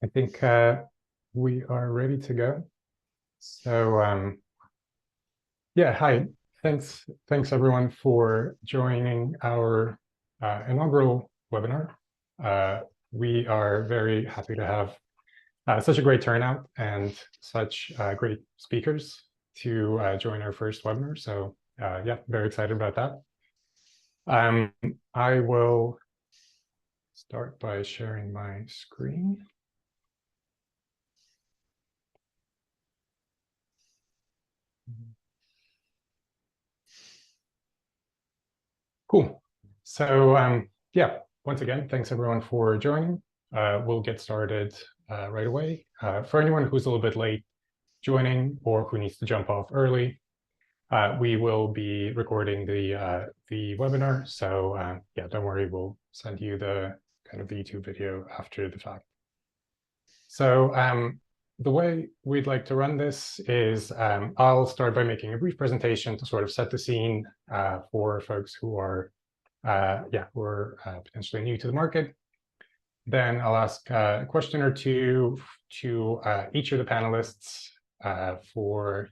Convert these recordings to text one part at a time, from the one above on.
I think we are ready to go. So yeah, hi. Thanks everyone for joining our inaugural webinar. We are very happy to have such a great turnout and such great speakers to join our first webinar. So yeah, very excited about that. I will start by sharing my screen. Cool. So yeah, once again, thanks everyone for joining. We'll get started right away. For anyone who's a little bit late joining or who needs to jump off early, we will be recording the webinar. So yeah, don't worry, we'll send you the kind of the YouTube video after the fact. So the way we'd like to run this is I'll start by making a brief presentation to sort of set the scene for folks who are potentially new to the market. Then I'll ask a question or two to each of the panelists to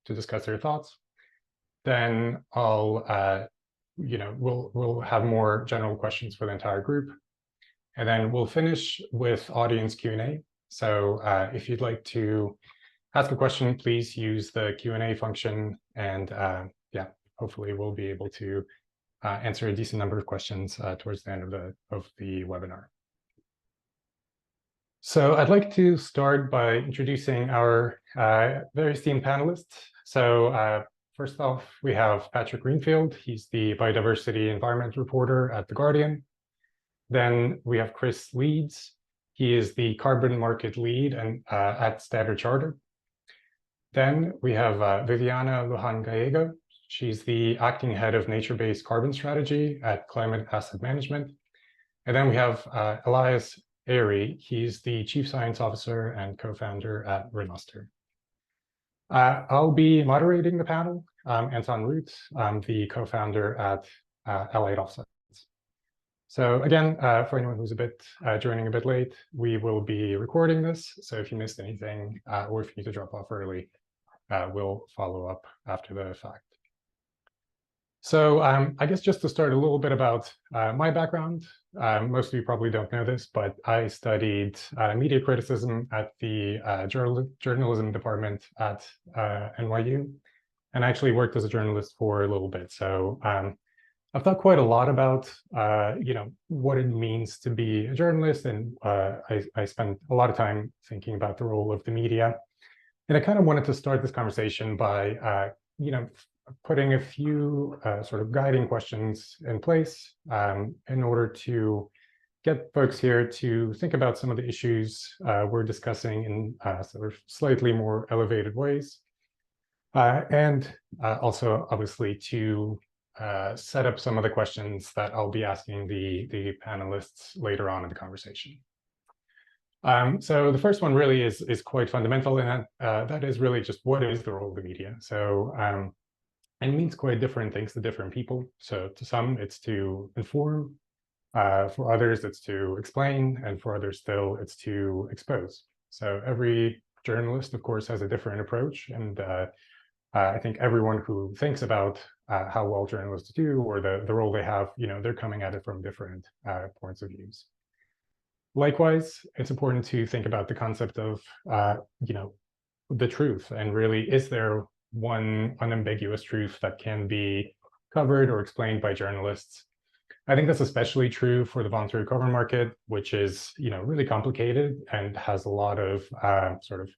discuss their thoughts. Then I'll we'll have more general questions for the entire group, and then we'll finish with audience Q&A. So if you'd like to ask a question, please use the Q&A function, and hopefully we'll be able to answer a decent number of questions towards the end of the webinar. So I'd like to start by introducing our very esteemed panelists. So first off, we have Patrick Greenfield. He's the biodiversity environment reporter at The Guardian. Then we have Chris Leeds. He is the carbon market lead at Standard Chartered. Then we have Viviana Lujan Gallego. She's the acting head of nature-based carbon strategy at Climate Asset Management. And then we have Elias Airy. He's the chief science officer and co-founder at Renoster. I'll be moderating the panel. Anton Root, I'm the co-founder at Allied Offsets. So again, for anyone who's joining a bit late, we will be recording this. So if you missed anything or if you need to drop off early, we'll follow up after the fact. So I guess just to start a little bit about my background, most of you probably don't know this, but I studied media criticism at the journalism department at NYU, and I actually worked as a journalist for a little bit. So I've thought quite a lot about what it means to be a journalist, and I spent a lot of time thinking about the role of the media. And I kind of wanted to start this conversation by putting a few sort of guiding questions in place in order to get folks here to think about some of the issues we're discussing in sort of slightly more elevated ways. And also, obviously, to set up some of the questions that I'll be asking the panelists later on in the conversation. So the first one really is quite fundamental, and that is really just what is the role of the media? So and it means quite different things to different people. So to some, it's to inform. For others, it's to explain. And for others still, it's to expose. So every journalist, of course, has a different approach. And I think everyone who thinks about how well journalists do or the role they have, they're coming at it from different points of views. Likewise, it's important to think about the concept of, the truth. And really, is there one unambiguous truth that can be covered or explained by journalists? I think that's especially true for the voluntary carbon market, which is really complicated and has a lot of sort of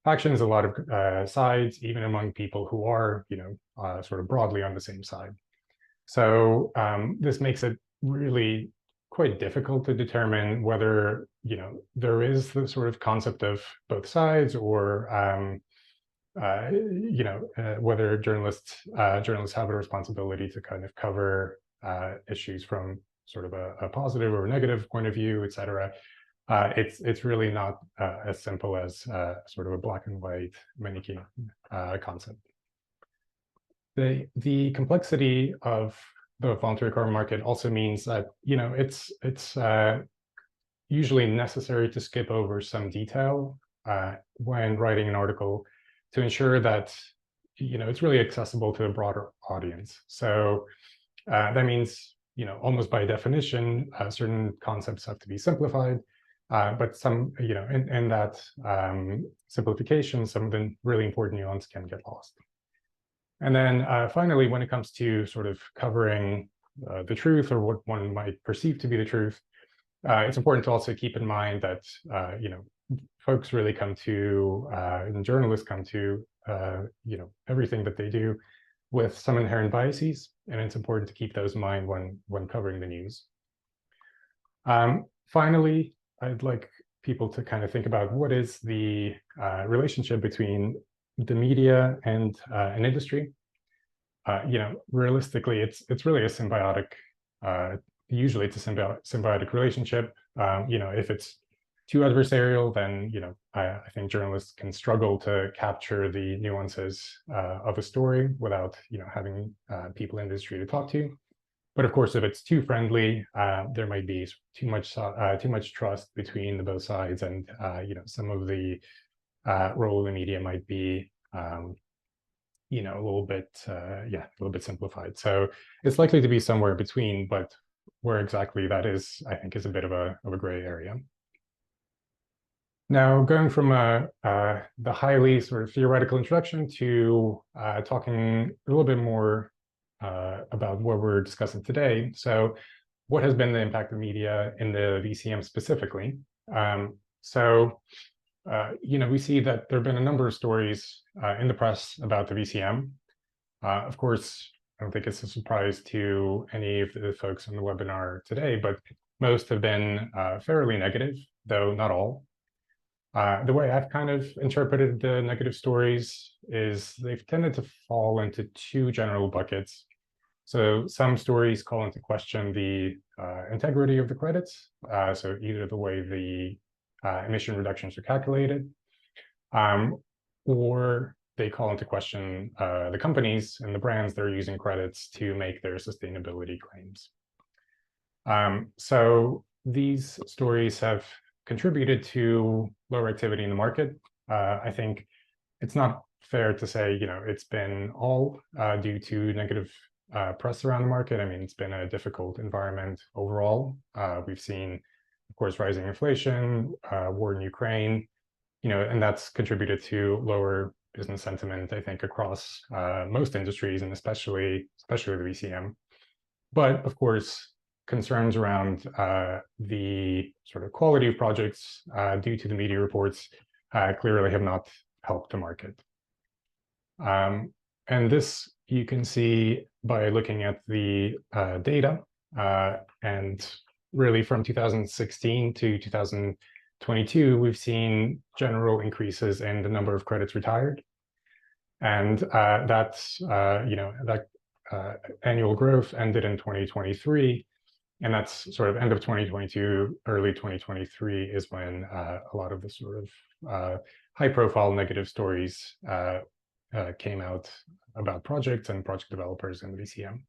factions, a lot of sides, even among people who are sort of broadly on the same side. So this makes it really quite difficult to determine whether there is the sort of concept of both sides, or whether journalists have a responsibility to kind of cover issues from sort of a positive or a negative point of view, et cetera. It's really not as simple as sort of a black and white Manichaean concept. The complexity of the voluntary carbon market also means that it's usually necessary to skip over some detail when writing an article to ensure that it's really accessible to a broader audience. So that means almost by definition, certain concepts have to be simplified, but some in that simplification, some of the really important nuance can get lost. And then finally, when it comes to sort of covering the truth, or what one might perceive to be the truth, it's important to also keep in mind that folks really come to, and journalists come to everything that they do with some inherent biases, and it's important to keep those in mind when covering the news. Finally, I'd like people to kind of think about what is the relationship between the media and an industry. Realistically, it's really a symbiotic. Usually, it's a symbiotic relationship. If it's too adversarial, then I think journalists can struggle to capture the nuances of a story without having people in the industry to talk to. But of course, if it's too friendly, there might be too much trust between the both sides, and some of the role of the media might be a little bit simplified. So it's likely to be somewhere between, but where exactly that is, I think, is a bit of a gray area. Now, going from the highly sort of theoretical introduction to talking a little bit more about what we're discussing today. So what has been the impact of media in the VCM specifically? We see that there have been a number of stories in the press about the VCM. Of course, I don't think it's a surprise to any of the folks on the webinar today, but most have been fairly negative, though not all. The way I've kind of interpreted the negative stories is they've tended to fall into two general buckets. So some stories call into question the integrity of the credits, so either the way the emission reductions are calculated, or they call into question the companies and the brands that are using credits to make their sustainability claims. So these stories have contributed to lower activity in the market. I think it's not fair to say it's been all due to negative press around the market. I mean, it's been a difficult environment overall. We've seen, of course, rising inflation, war in Ukraine, and that's contributed to lower business sentiment, I think, across most industries, and especially the VCM. But of course, concerns around the sort of quality of projects due to the media reports clearly have not helped the market. And this you can see by looking at the data, and really from 2016 to 2022, we've seen general increases in the number of credits retired. And that's, that annual growth ended in 2023. And that's sort of end of 2022, early 2023 is when a lot of the sort of high-profile negative stories came out about projects and project developers in the VCM.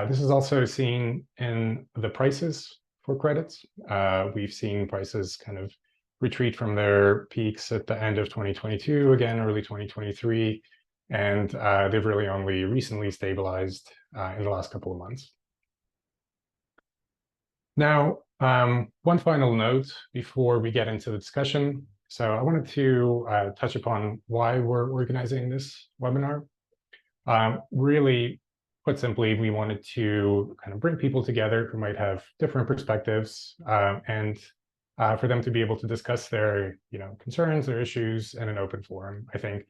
This is also seen in the prices for credits. We've seen prices kind of retreat from their peaks at the end of 2022, again, early 2023, and they've really only recently stabilized in the last couple of months. Now, one final note before we get into the discussion. So I wanted to touch upon why we're organizing this webinar. Really, put simply, we wanted to kind of bring people together who might have different perspectives, and for them to be able to discuss their concerns, their issues in an open forum. I think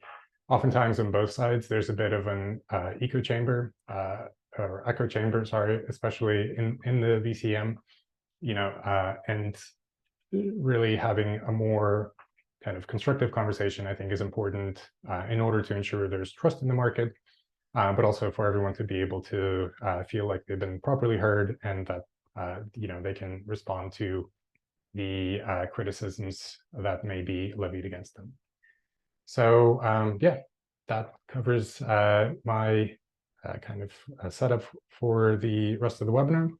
oftentimes on both sides, there's a bit of an echo chamber, sorry, especially in the VCM, and really having a more kind of constructive conversation, I think, is important in order to ensure there's trust in the market, but also for everyone to be able to feel like they've been properly heard, and that they can respond to the criticisms that may be levied against them. So yeah, that covers my kind of setup for the rest of the webinar.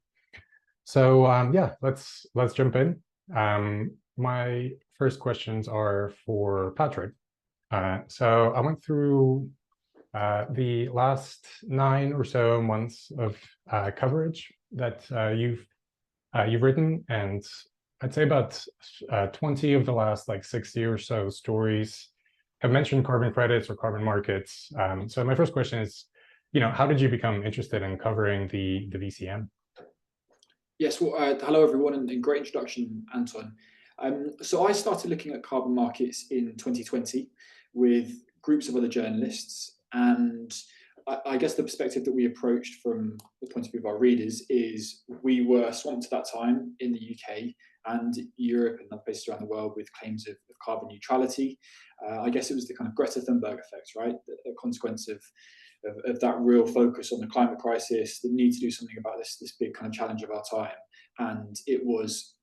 So yeah, let's jump in. My first questions are for Patrick. So I went through the last 9 or so months of coverage that you've written, and I'd say about 20 of the last like 60 or so stories have mentioned carbon credits or carbon markets. So my first question is, how did you become interested in covering the VCM? Yes, well, hello everyone, and great introduction, Anton. So I started looking at carbon markets in 2020 with groups of other journalists, and I guess the perspective that we approached from the point of view of our readers is we were swamped at that time in the UK and Europe and other places around the world with claims of carbon neutrality. I guess it was the kind of Greta Thunberg effect, right? The consequence of that real focus on the climate crisis, the need to do something about this big kind of challenge of our time. And it was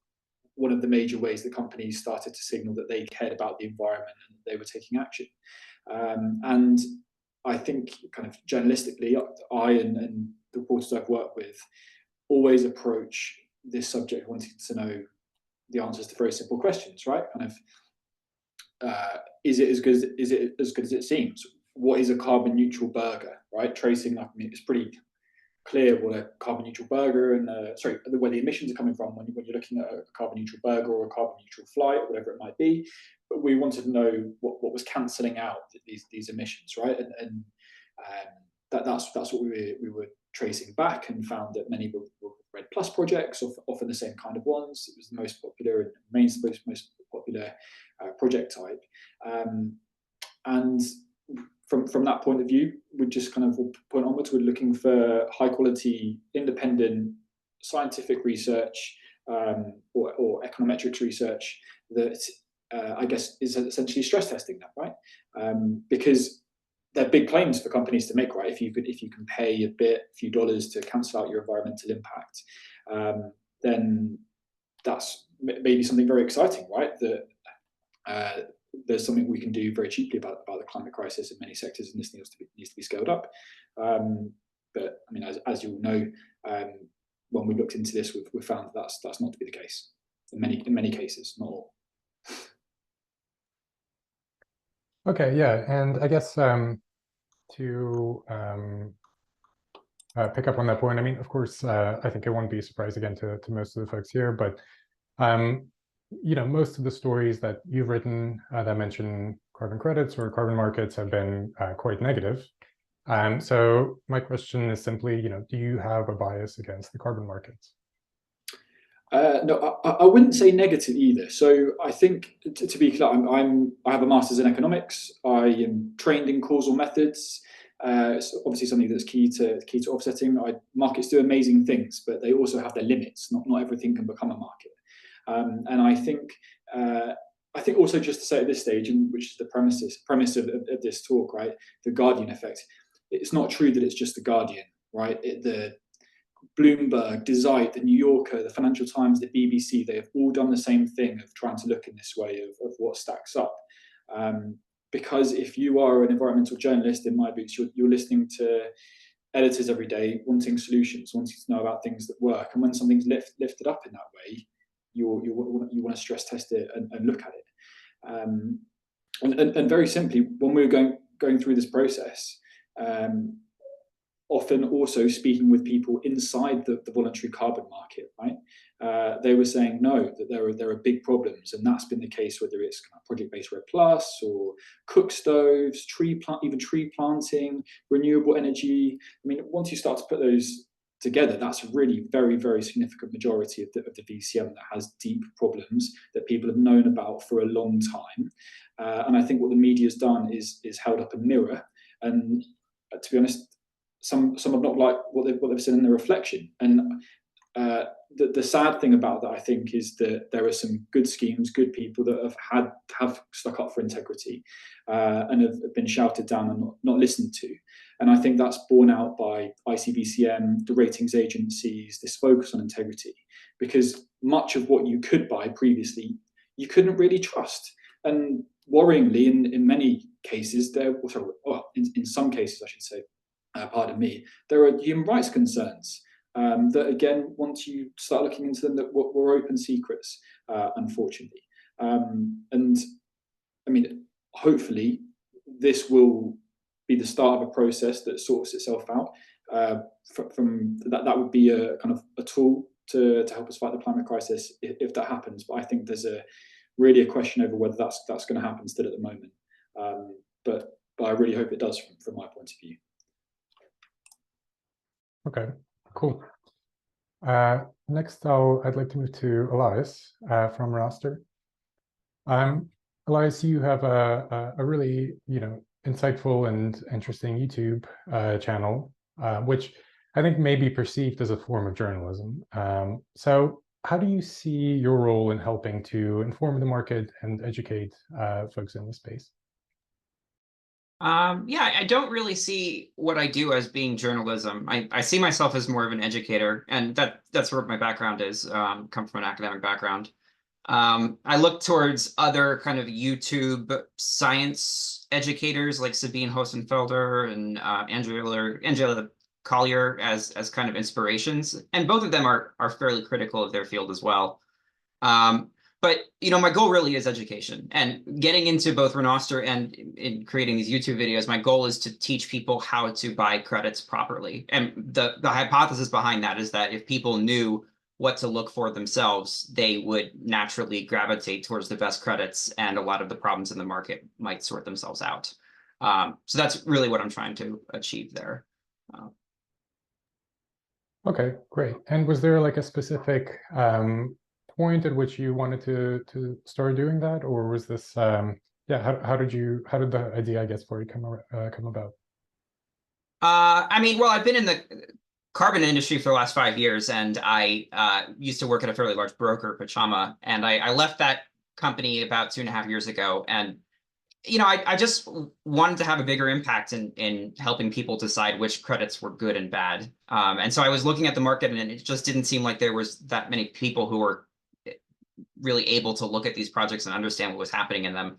one of the major ways that companies started to signal that they cared about the environment and they were taking action. And I think kind of journalistically, I and the reporters I've worked with always approach this subject wanting to know the answers to very simple questions, right? Kind of, is it as good as it seems? What is a carbon neutral burger, right? Tracing, I mean, it's pretty clear what a carbon neutral burger and where the emissions are coming from when you're looking at a carbon neutral burger or a carbon neutral flight or whatever it might be. But we wanted to know what was cancelling out these emissions, right? And that's what we were tracing back, and found that many were Red Plus projects, often the same kind of ones. It was the most popular and most popular project type, and from that point of view, we just kind of point onwards, we're looking for high quality, independent scientific research or econometrics research that I guess is essentially stress testing that, right? Because they're big claims for companies to make, right? If you can pay a few dollars to cancel out your environmental impact, then that's maybe something very exciting, right? That there's something we can do very cheaply about the climate crisis in many sectors, and this needs to be scaled up. But I mean, as you all know, when we looked into this, we've found that's not to be the case in many cases, not all. Okay, yeah, and I guess to pick up on that point, I mean, of course, I think it won't be a surprise again to most of the folks here, but most of the stories that you've written that mention carbon credits or carbon markets have been quite negative. So my question is simply, do you have a bias against the carbon markets? No, I wouldn't say negative either. So I think, to be clear, I have a master's in economics. I am trained in causal methods. It's obviously something that's key to offsetting. Markets do amazing things, but they also have their limits. Not everything can become a market. And I think also, just to say at this stage, and which is the premise of this talk, right? The Guardian effect. It's not true that it's just the Guardian, right? The Bloomberg, Die Zeit, the New Yorker, the Financial Times, the BBC, they have all done the same thing of trying to look in this way of what stacks up. Because if you are an environmental journalist, in my books, you're listening to editors every day wanting solutions, wanting to know about things that work. And when something's lifted up in that way, you want to stress test it and look at it. And very simply, when we were going through this process, often also speaking with people inside the voluntary carbon market, right? They were saying no, that there are big problems, and that's been the case whether it's kind of project-based Red Plus or cook stoves, even tree planting, renewable energy. I mean, once you start to put those together, that's a really very, very significant majority of the VCM that has deep problems that people have known about for a long time. And I think what the media has done is held up a mirror, and to be honest, some have not liked what they've seen in the reflection. And the sad thing about that, I think, is that there are some good schemes, good people that have stuck up for integrity and have been shouted down and not listened to. And I think that's borne out by ICVCM, the ratings agencies, this focus on integrity, because much of what you could buy previously, you couldn't really trust. And worryingly, in many cases, in some cases, I should say, pardon me, there are human rights concerns. that again, once you start looking into them, that were open secrets, unfortunately. And I mean, hopefully this will be the start of a process that sorts itself out. From that would be a kind of a tool to help us fight the climate crisis if that happens. But I think there's really a question over whether that's going to happen still at the moment. But I really hope it does from my point of view. Okay, cool. Next, I'd like to move to Elias from Roster. Elias, you have a really insightful and interesting YouTube channel, which I think may be perceived as a form of journalism. So how do you see your role in helping to inform the market and educate folks in this space? Yeah, I don't really see what I do as being journalism. I see myself as more of an educator, and that's where my background is. Come from an academic background. I look towards other kind of YouTube science educators like Sabine Hosenfelder and Angela Collier as kind of inspirations, and both of them are fairly critical of their field as well. But my goal really is education, and getting into both Renoster and in creating these YouTube videos. My goal is to teach people how to buy credits properly, and the hypothesis behind that is that if people knew what to look for themselves, they would naturally gravitate towards the best credits, and a lot of the problems in the market might sort themselves out. So that's really what I'm trying to achieve there. Okay, great. And was there like a specific point at which you wanted to start doing that, or was this how did the idea, I guess, for you come about? I mean, well, I've been in the carbon industry for the last 5 years, and I used to work at a fairly large broker, Pachama, and I left that company about 2.5 years ago. And I just wanted to have a bigger impact in helping people decide which credits were good and bad. And so I was looking at the market, and it just didn't seem like there was that many people who were really able to look at these projects and understand what was happening in them.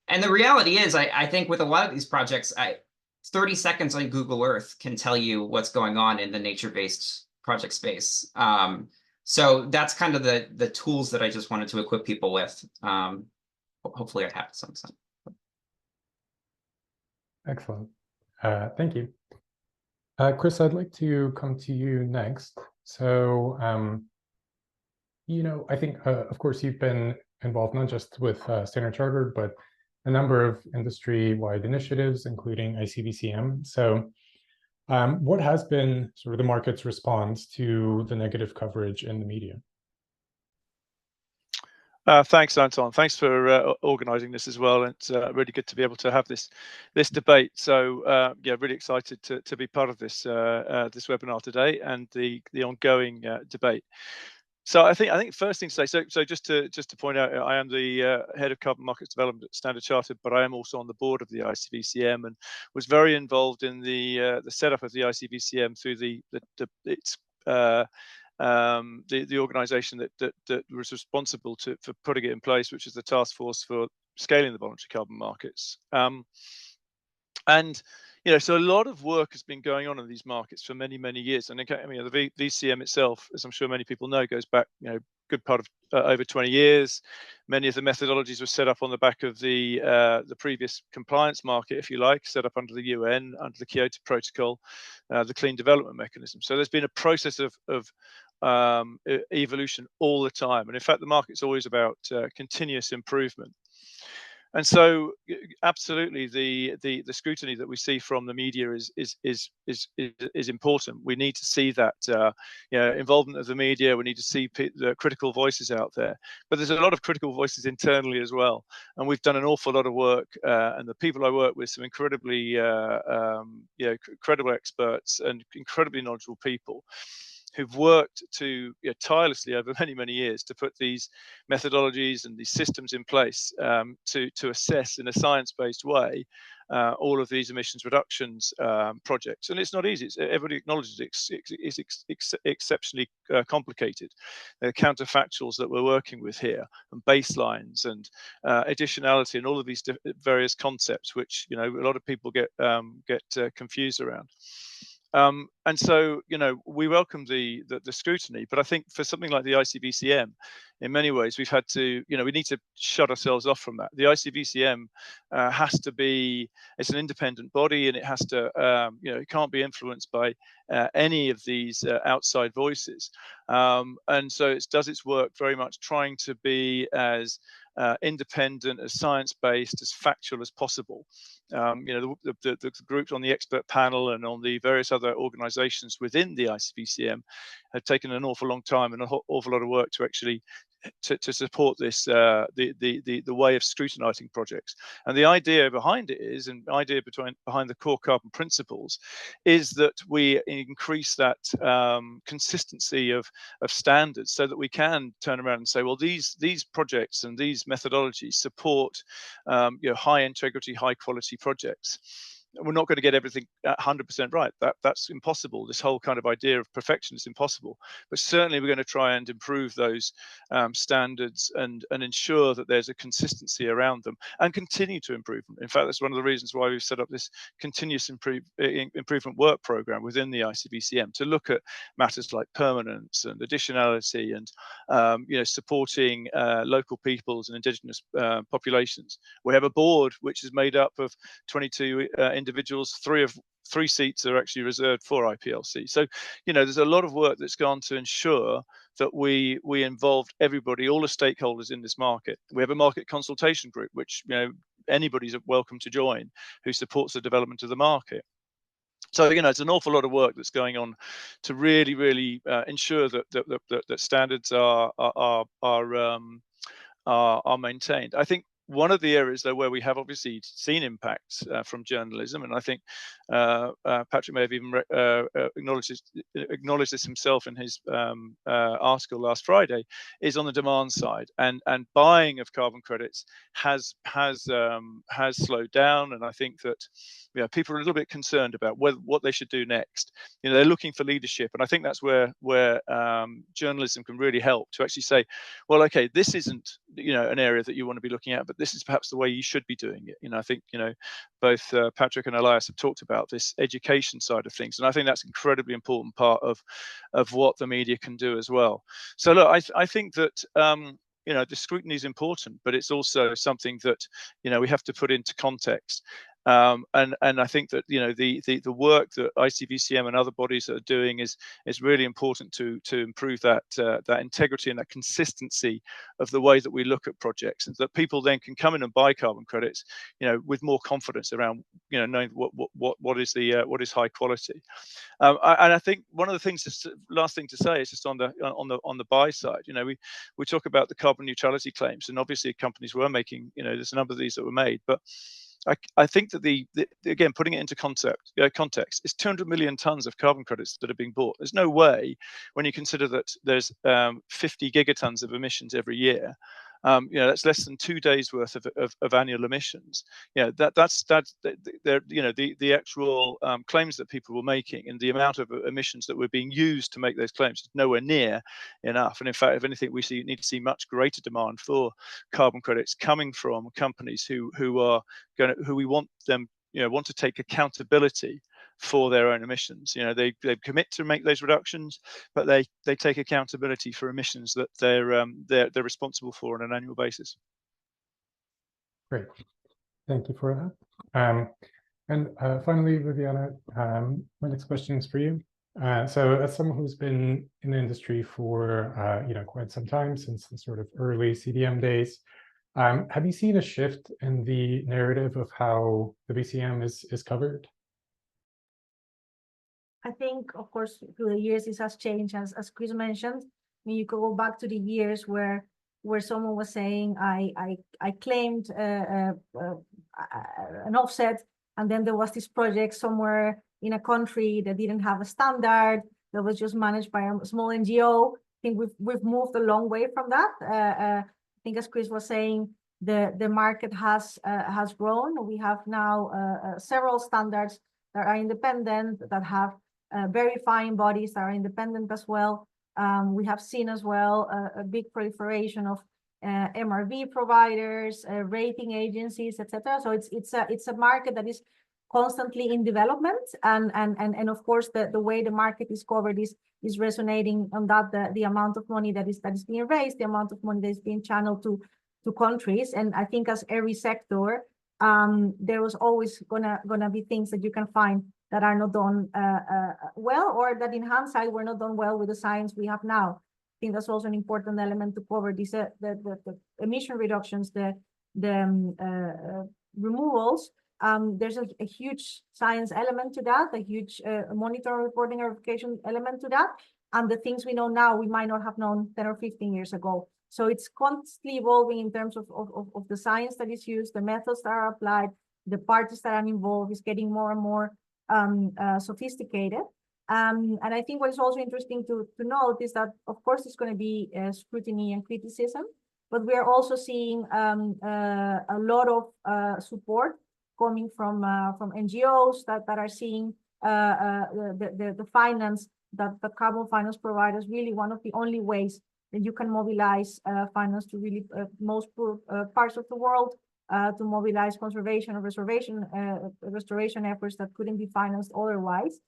And the reality is, I think with a lot of these projects, 30 seconds on Google Earth can tell you what's going on in the nature-based project space. So that's kind of the tools that I just wanted to equip people with. Hopefully I have to some extent. Excellent. Thank you. Chris, I'd like to come to you next. So, I think, of course, you've been involved not just with Standard Chartered, but a number of industry-wide initiatives, including ICVCM. So what has been sort of the market's response to the negative coverage in the media? Thanks, Anton. Thanks for organising this as well. It's really good to be able to have this debate. So yeah, really excited to be part of this this webinar today and the ongoing debate. So I think first thing to say, so just to point out, I am the head of carbon markets development at Standard Chartered, but I am also on the board of the ICVCM and was very involved in the setup of the ICVCM through the organisation that was responsible for putting it in place, which is the task force for scaling the voluntary carbon markets. And so a lot of work has been going on in these markets for many years. And I mean, the VCM itself, as I'm sure many people know, goes back good part of over 20 years. Many of the methodologies were set up on the back of the previous compliance market, if you like, set up under the UN, under the Kyoto Protocol, the Clean Development Mechanism. So there's been a process of evolution all the time. And in fact, the market's always about continuous improvement. And so, absolutely, the scrutiny that we see from the media is important. We need to see that involvement of the media. We need to see the critical voices out there. But there's a lot of critical voices internally as well. And we've done an awful lot of work. And the people I work with, some incredibly credible experts and incredibly knowledgeable people, who've worked tirelessly over many years to put these methodologies and these systems in place to assess in a science-based way all of these emissions reductions projects. And it's not easy. Everybody acknowledges it's exceptionally complicated. There are counterfactuals that we're working with here, and baselines and additionality, and all of these various concepts, which a lot of people get confused around. And so, we welcome the scrutiny, but I think for something like the ICVCM, in many ways, we've had to, we need to shut ourselves off from that. The ICVCM has to be, it's an independent body, and it has to, it can't be influenced by any of these outside voices. And so it does its work very much trying to be as independent, as science-based, as factual as possible. The groups on the expert panel and on the various other organizations within the ICVCM have taken an awful long time and an awful lot of work to actually to support this the way of scrutinizing projects. And the idea behind it is, and the idea behind the core carbon principles, is that we increase that consistency of standards, so that we can turn around and say, well, these projects and these methodologies support high integrity, high quality projects. We're not going to get everything 100% right. That's impossible. This whole kind of idea of perfection is impossible. But certainly we're going to try and improve those standards and ensure that there's a consistency around them and continue to improve them. In fact, that's one of the reasons why we've set up this continuous improvement work program within the ICVCM to look at matters like permanence and additionality and supporting local peoples and indigenous populations. We have a board which is made up of 22 individuals. Three seats are actually reserved for IPLC. So, there's a lot of work that's gone to ensure that we involved everybody, all the stakeholders in this market. We have a market consultation group, which anybody's welcome to join, who supports the development of the market. So it's an awful lot of work that's going on to really, really ensure that standards are maintained. I think one of the areas, though, where we have obviously seen impacts from journalism, and I think Patrick may have even acknowledged this himself in his article last Friday, is on the demand side, and buying of carbon credits has slowed down, and I think that people are a little bit concerned about what they should do next. They're looking for leadership, and I think that's where journalism can really help to actually say, well, okay, this isn't an area that you want to be looking at, but this is perhaps the way you should be doing it. I think both Patrick and Elias have talked about this education side of things, and I think that's an incredibly important part of what the media can do as well. So look, I think that the scrutiny is important, but it's also something that we have to put into context. And I think that the work that ICVCM and other bodies are doing is really important to improve that integrity and that consistency of the way that we look at projects, and that people then can come in and buy carbon credits with more confidence around knowing what is high quality. And I think one of the things, last thing to say, is just on the buy side. We talk about the carbon neutrality claims, and obviously companies were making there's a number of these that were made, but I think that again, putting it into context, it's 200 million tons of carbon credits that are being bought. There's no way, when you consider that there's 50 gigatons of emissions every year, that's less than 2 days worth of annual emissions. That's the actual claims that people were making, and the amount of emissions that were being used to make those claims is nowhere near enough. And in fact, if anything, we need to see much greater demand for carbon credits coming from companies who we want them want to take accountability for their own emissions. They commit to make those reductions, but they take accountability for emissions that they're responsible for on an annual basis. Great, thank you for that. And finally, Viviana, my next question is for you. So, as someone who's been in the industry for quite some time, since the sort of early CDM days, have you seen a shift in the narrative of how the VCM is covered? I think, of course, through the years, this has changed, as Chris mentioned. I mean, you could go back to the years where someone was saying, I claimed an offset, and then there was this project somewhere in a country that didn't have a standard, that was just managed by a small NGO. I think we've moved a long way from that. I think, as Chris was saying, the market has grown. We have now several standards that are independent, that have verifying bodies that are independent as well. We have seen as well a big proliferation of MRV providers, rating agencies, etc. So it's a market that is constantly in development, and of course the way the market is covered is resonating on that, the amount of money that is being raised, the amount of money that is being channeled to countries. And I think as every sector, there was always gonna be things that you can find that are not done well, or that in hindsight were not done well with the science we have now. I think that's also an important element to cover. These the emission reductions, the removals. There's a huge science element to that, a huge monitoring, reporting, verification element to that, and the things we know now we might not have known 10 or 15 years ago. So it's constantly evolving in terms of the science that is used, the methods that are applied, the parties that are involved is getting more and more sophisticated. And I think what is also interesting to note is that, of course, it's going to be scrutiny and criticism, but we are also seeing a lot of support coming from NGOs that are seeing the finance that the carbon finance providers really one of the only ways that you can mobilize finance to really most poor parts of the world, to mobilize conservation or restoration efforts that couldn't be financed otherwise.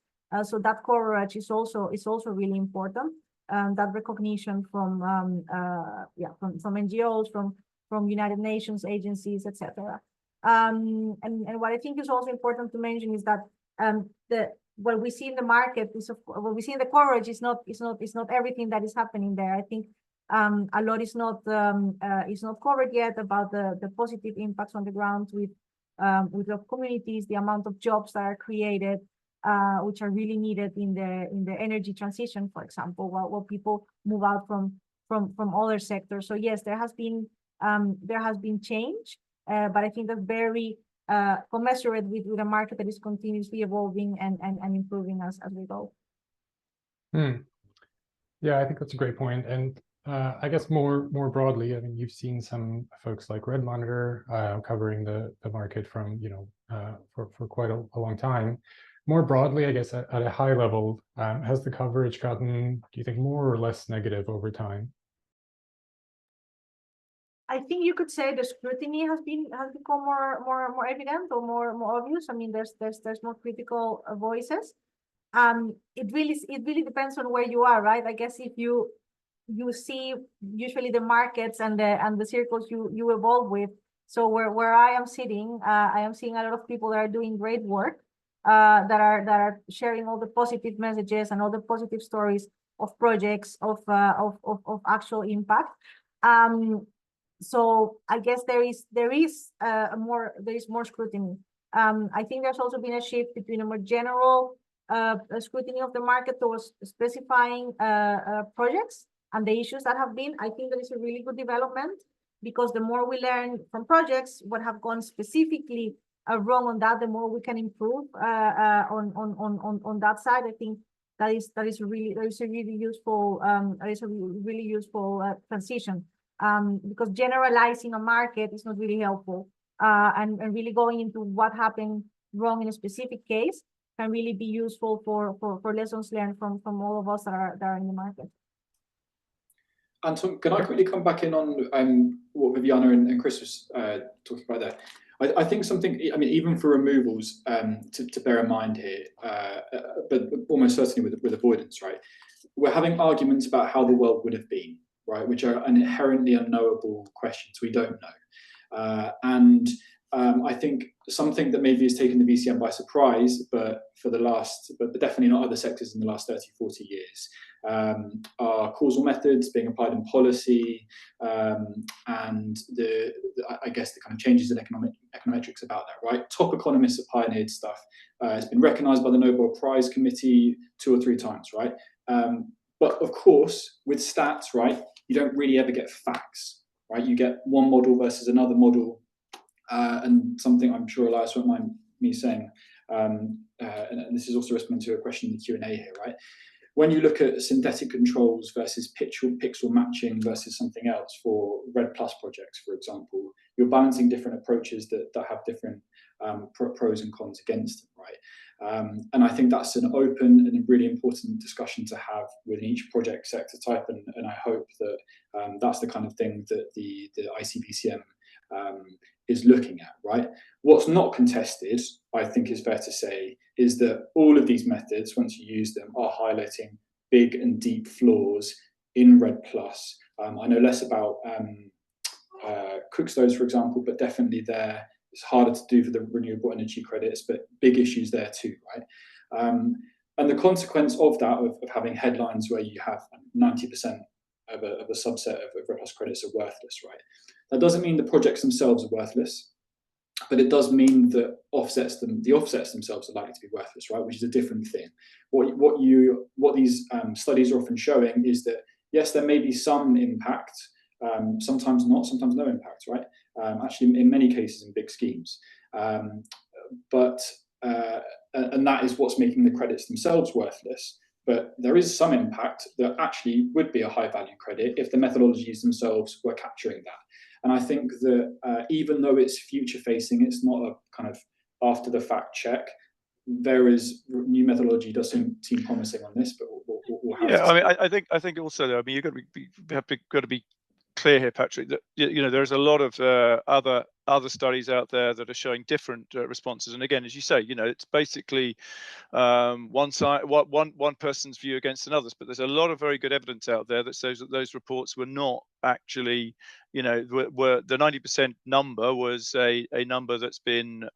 So that coverage is also really important. That recognition from NGOs, from United Nations agencies, etc. And what I think is also important to mention is that what we see in the market is what we see in the coverage is not everything that is happening there. I think a lot is not covered yet about the positive impacts on the ground with the communities, the amount of jobs that are created, which are really needed in the energy transition, for example, while people move out from other sectors. So yes, there has been change, but I think that's very commensurate with a market that is continuously evolving and improving as we go. Yeah, I think that's a great point. And I guess more broadly, I mean, you've seen some folks like Red Monitor covering the market from for quite a long time. More broadly, I guess at a high level, has the coverage gotten, do you think, more or less negative over time? I think you could say the scrutiny has become more evident or more obvious. I mean, there's more critical voices. It really depends on where you are, right? I guess if you see usually the markets and the circles you evolve with. So where I am sitting, I am seeing a lot of people that are doing great work, that are sharing all the positive messages and all the positive stories of projects of actual impact. So I guess there is more scrutiny. I think there's also been a shift between a more general scrutiny of the market towards specifying projects and the issues that have been. I think that is a really good development, because the more we learn from projects what have gone specifically wrong on that, the more we can improve on that side. I think that is a really useful transition. Because generalizing a market is not really helpful, and really going into what happened wrong in a specific case can really be useful for lessons learned from all of us that are in the market. Anton, can I quickly come back in on what Viviana and Chris was talking about there? I think something, I mean, even for removals, to bear in mind here, but almost certainly with avoidance, right? We're having arguments about how the world would have been, right, which are inherently unknowable questions. We don't know. And I think something that maybe has taken the VCM by surprise, but definitely not other sectors in the last 30, 40 years, are causal methods being applied in policy, and I guess the kind of changes in econometrics about that, right? Top economists have pioneered stuff. It's been recognized by the Nobel Prize Committee 2 or 3 times, right? But of course, with stats, right, you don't really ever get facts, right? You get one model versus another model, and something I'm sure Elias won't mind me saying, and this is also responding to a question in the Q&A here, right? When you look at synthetic controls versus pixel matching versus something else for RED+ projects, for example, you're balancing different approaches that have different pros and cons against them, right? And I think that's an open and a really important discussion to have within each project sector type, and I hope that that's the kind of thing that the ICVCM is looking at, right? What's not contested, I think is fair to say, is that all of these methods, once you use them, are highlighting big and deep flaws in REDD+. I know less about Cookstones, for example, but definitely there, it's harder to do for the renewable energy credits, but big issues there too, right? And the consequence of that, of having headlines where you have 90% of a subset of REDD+ credits are worthless, right? That doesn't mean the projects themselves are worthless, but it does mean that the offsets themselves are likely to be worthless, right? Which is a different thing. What these studies are often showing is that, yes, there may be some impact, sometimes not, sometimes no impact, right? Actually, in many cases, in big schemes. And that is what's making the credits themselves worthless. But there is some impact that actually would be a high value credit if the methodologies themselves were capturing that. And I think that even though it's future facing, it's not a kind of after the fact check. There is new methodology does seem promising on this, but we'll have yeah, I mean, I think also though, I mean, you've got to be clear here, Patrick, that there's a lot of other studies out there that are showing different responses. And again, as you say, it's basically one person's view against another's. But there's a lot of very good evidence out there that says that those reports were not actually, were the 90% number was a number that's been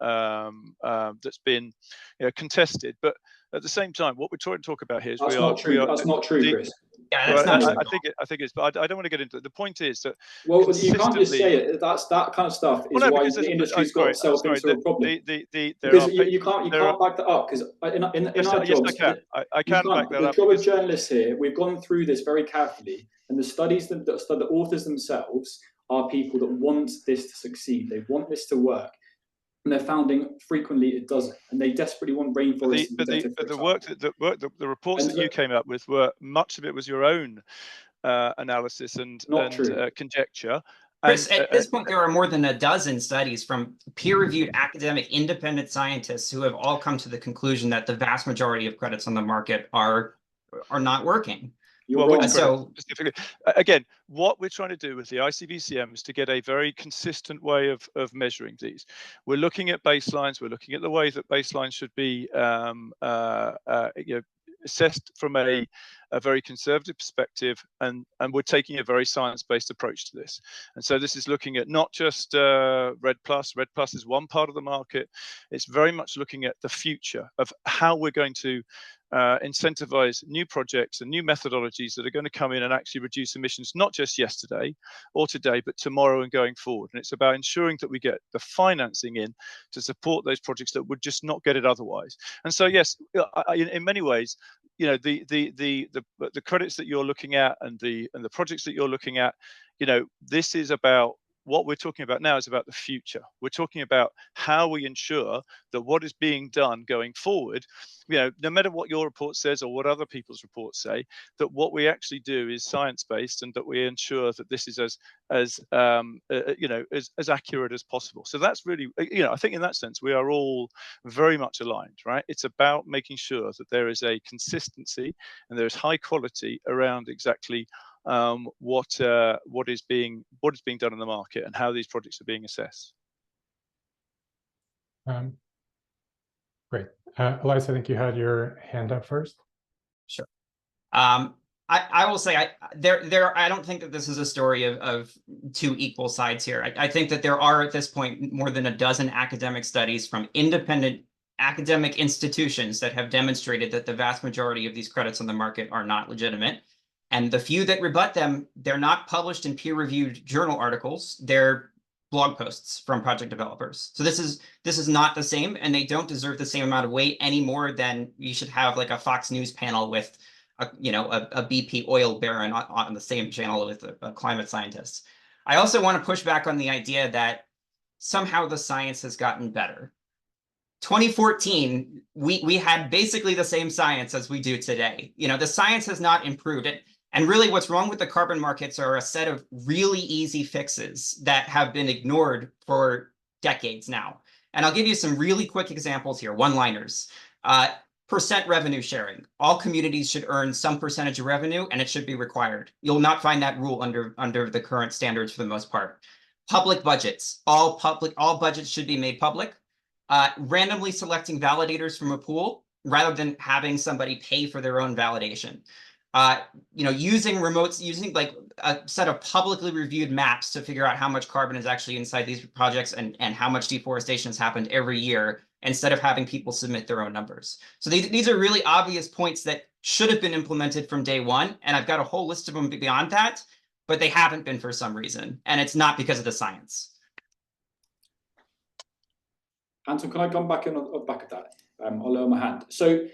contested. But at the same time, what we're trying to talk about here is that's not true, Chris. Yeah, that's not I think it's, but I don't want to get into it. The point is that you can't just say it. That kind of stuff is why the industry's got itself into a problem. Because you can't back that up, because in our jobs, I can back that up. The job of journalists here, we've gone through this very carefully, and the studies that the authors themselves are people that want this to succeed. They want this to work. And they're finding frequently it doesn't, and they desperately want rainforests. The reports that you came up with were, much of it was your own analysis and conjecture. Chris, at this point, there are more than a dozen studies from peer-reviewed academic independent scientists who have all come to the conclusion that the vast majority of credits on the market are not working. Specifically, again, what we're trying to do with the ICVCM is to get a very consistent way of measuring these. We're looking at baselines. We're looking at the way that baselines should be assessed from a very conservative perspective, and we're taking a very science-based approach to this. And so this is looking at not just REDD+. REDD+ is one part of the market. It's very much looking at the future of how we're going to incentivize new projects and new methodologies that are going to come in and actually reduce emissions, not just yesterday or today, but tomorrow and going forward. And it's about ensuring that we get the financing in to support those projects that would just not get it otherwise. And so, yes, in many ways, the credits that you're looking at and the projects that you're looking at, this is about. What we're talking about now is about the future. We're talking about how we ensure that what is being done going forward, no matter what your report says or what other people's reports say, that what we actually do is science-based, and that we ensure that this is as accurate as possible. So that's really, I think in that sense, we are all very much aligned, right? It's about making sure that there is a consistency and there is high quality around exactly what is being done in the market and how these projects are being assessed. Great. Elias, I think you had your hand up first. Sure. I will say I don't think that this is a story of two equal sides here. I think that there are at this point more than a dozen academic studies from independent academic institutions that have demonstrated that the vast majority of these credits on the market are not legitimate. And the few that rebut them, they're not published in peer-reviewed journal articles. They're blog posts from project developers. So this is not the same, and they don't deserve the same amount of weight any more than you should have like a Fox News panel with a BP oil baron on the same channel with a climate scientist. I also want to push back on the idea that somehow the science has gotten better. 2014, we had basically the same science as we do today. The science has not improved. And really what's wrong with the carbon markets are a set of really easy fixes that have been ignored for decades now. And I'll give you some really quick examples here, one-liners. Percent revenue sharing. All communities should earn some percentage of revenue, and it should be required. You'll not find that rule under the current standards for the most part. public budgets. All budgets should be made public. Randomly selecting validators from a pool rather than having somebody pay for their own validation. Using remotes, using like a set of publicly reviewed maps to figure out how much carbon is actually inside these projects and how much deforestation has happened every year, instead of having people submit their own numbers. So these are really obvious points that should have been implemented from day one. And I've got a whole list of them beyond that, but they haven't been for some reason. And it's not because of the science. Anton, can I come back in on the back of that? I'll lower my hand. So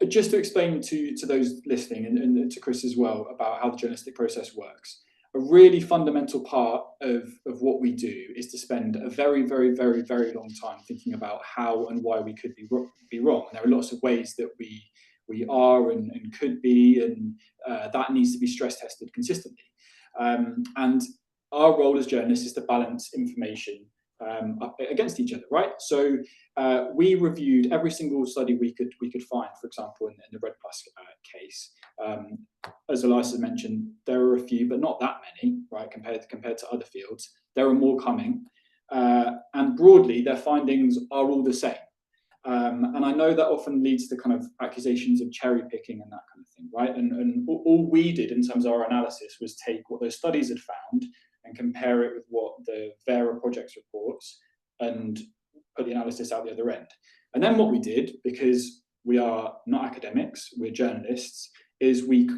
just to explain to those listening and to Chris as well about how the journalistic process works, a really fundamental part of what we do is to spend a very, very, very, very long time thinking about how and why we could be wrong. And there are lots of ways that we are and could be, and that needs to be stress tested consistently. And our role as journalists is to balance information against each other, right? So we reviewed every single study we could find. For example, in the Red Plus case, as Elias mentioned, there are a few, but not that many, right? Compared to other fields, there are more coming, and broadly, their findings are all the same. And I know that often leads to kind of accusations of cherry picking and that kind of thing, right? And all we did in terms of our analysis was take what those studies had found and compare it with what the Vera projects reports and put the analysis out the other end. And then what we did, because we are not academics, we're journalists, is we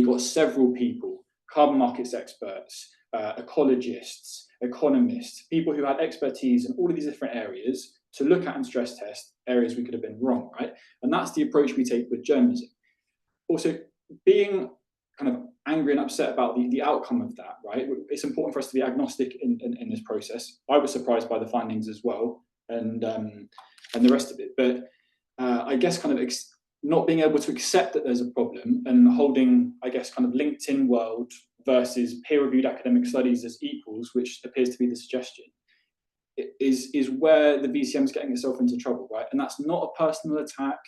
got several people, carbon markets experts, ecologists, economists, people who had expertise in all of these different areas to look at and stress test areas we could have been wrong, right? And that's the approach we take with journalism. Also, being kind of angry and upset about the outcome of that, right? It's important for us to be agnostic in this process. I was surprised by the findings as well, and the rest of it. But I guess kind of not being able to accept that there's a problem and holding, I guess, kind of LinkedIn world versus peer-reviewed academic studies as equals, which appears to be the suggestion, is where the VCM is getting itself into trouble, right? And that's not a personal attack.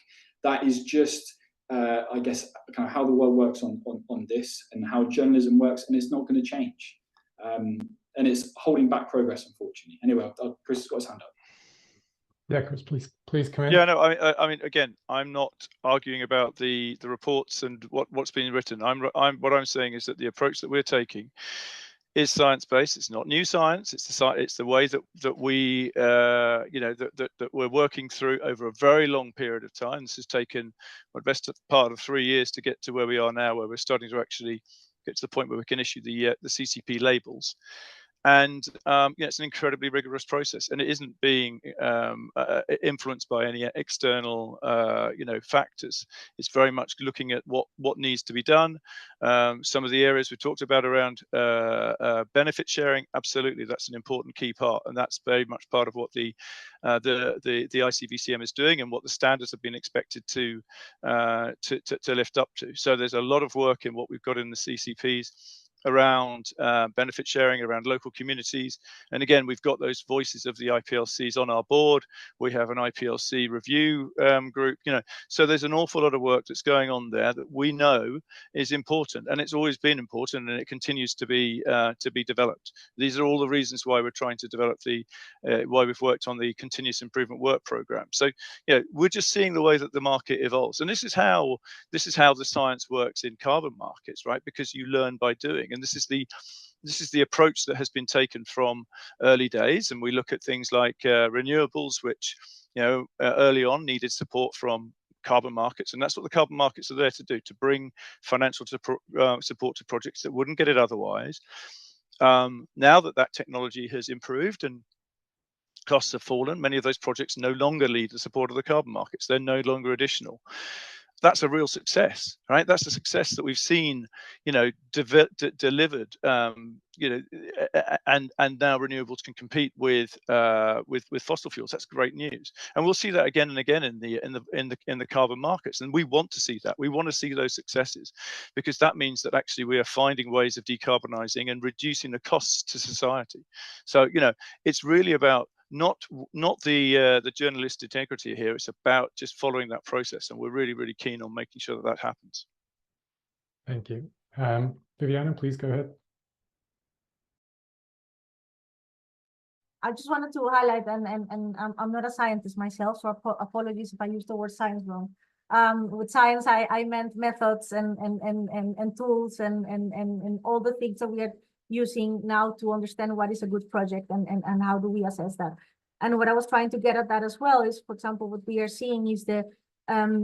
That is just I guess kind of how the world works on this and how journalism works, and it's not going to change, and it's holding back progress, unfortunately. Anyway, Chris has got his hand up. Yeah, Chris, please come in. Yeah, no, I mean, again, I'm not arguing about the reports and what's being written. What I'm saying is that the approach that we're taking is science-based. It's not new science. It's the way that we that we're working through over a very long period of time. This has taken the best part of 3 years to get to where we are now, where we're starting to actually get to the point where we can issue the CCP labels. And it's an incredibly rigorous process, and it isn't being influenced by any external factors. It's very much looking at what needs to be done. Some of the areas we talked about around benefit sharing, absolutely, that's an important key part, and that's very much part of what the ICVCM is doing and what the standards have been expected to lift up to. So there's a lot of work in what we've got in the CCPs around benefit sharing, around local communities. And again, we've got those voices of the IPLCs on our board. We have an IPLC review group, so there's an awful lot of work that's going on there that we know is important, and it's always been important, and it continues to be developed. These are all the reasons why we're trying to develop why we've worked on the continuous improvement work program. So we're just seeing the way that the market evolves, and this is how the science works in carbon markets, right? Because you learn by doing. And this is the approach that has been taken from early days. And we look at things like renewables, which early on needed support from carbon markets, and that's what the carbon markets are there to do, to bring financial support to projects that wouldn't get it otherwise. Now that technology has improved and costs have fallen, many of those projects no longer need the support of the carbon markets. They're no longer additional. That's a real success, right? That's a success that we've seen, delivered, and now renewables can compete with fossil fuels. That's great news, and we'll see that again and again in the carbon markets. And we want to see that. We want to see those successes, because that means that actually we are finding ways of decarbonising and reducing the costs to society. So it's really about not the journalist integrity here. It's about just following that process, and we're really, really keen on making sure that happens. Thank you. Viviana, please go ahead. I just wanted to highlight, and I'm not a scientist myself, so apologies if I use the word science wrong. With science, I meant methods and tools and all the things that we are using now to understand what is a good project and how do we assess that. And what I was trying to get at that as well is, for example, what we are seeing is the